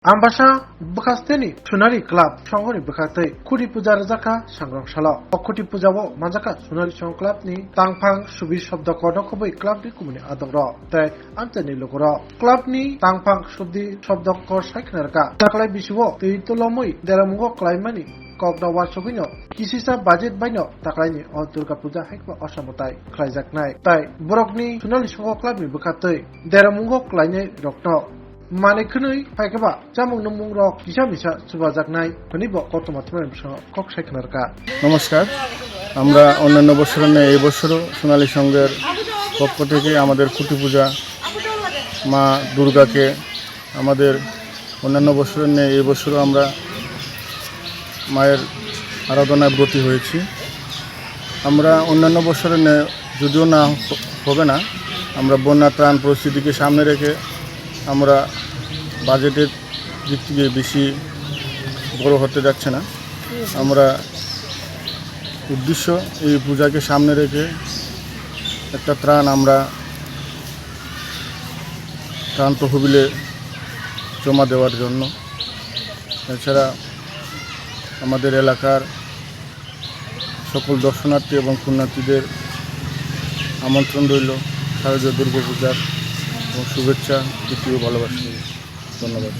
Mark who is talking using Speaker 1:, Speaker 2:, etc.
Speaker 1: Ambasha Bukasteni, Sunari Club, Shangoni Bukate, Kudi Puja Razaka, Sangrang Shala, Okuti Pujawo, Mazaka, Sunari Shang Club ni, Tangpang, Subish of the Kodokobo Club ni Kumuni Adoro, Tay, Anthony Logoro, Club ni, Tangpang, Subdi, Shobdok Kor Saknerka, Taklai Biswo, Titolomui, Deramungo Klaimani, Kokda Wasovino, Kisisa Budget Bino, Taklaini, or Turka Puja Hekma Osamotai, Klaisak Nai, Tai, Borokni, Sunari Shang Club ni Bukate, Deramungo Klaine Rokno. Mane khunui paikaba jamung numung rok kisa misa subajaknai khonibo kottomatmem sho kok seknarka
Speaker 2: নমস্কার আমরা অন্যান্য বছরের ন্যায় এই বছরও সোনালী সংঘের পক্ষ থেকে আমাদের খুঁটি পূজা মা দুর্গাকে আমাদের অন্যান্য বছরের ন্যায় এই বছরও আমরা মায়ের আরাধনায় ব্রতী হয়েছি আমরা অন্যান্য বছরের ন্যায় যদিও না হবে না আমরা বন্যা ত্রাণ পরিস্থিতিকে সামনে রেখে আমরা বাজেটের দিক থেকে বেশি বড় হতে যাচ্ছে না আমরা উদ্দেশ্য এই পূজাকে সামনে রেখে একটা ত্রাণ আমরা ত্রাণ তহবিলে জমা দেওয়ার জন্য এছাড়া আমাদের এলাকার সকল দর্শনার্থী এবং পুণ্যার্থীদের আমন্ত্রণ রইল শারদীয় দুর্গাপূজার এবং শুভেচ্ছা দ্বিতীয় ভালোবাসা ধন্যবাদ।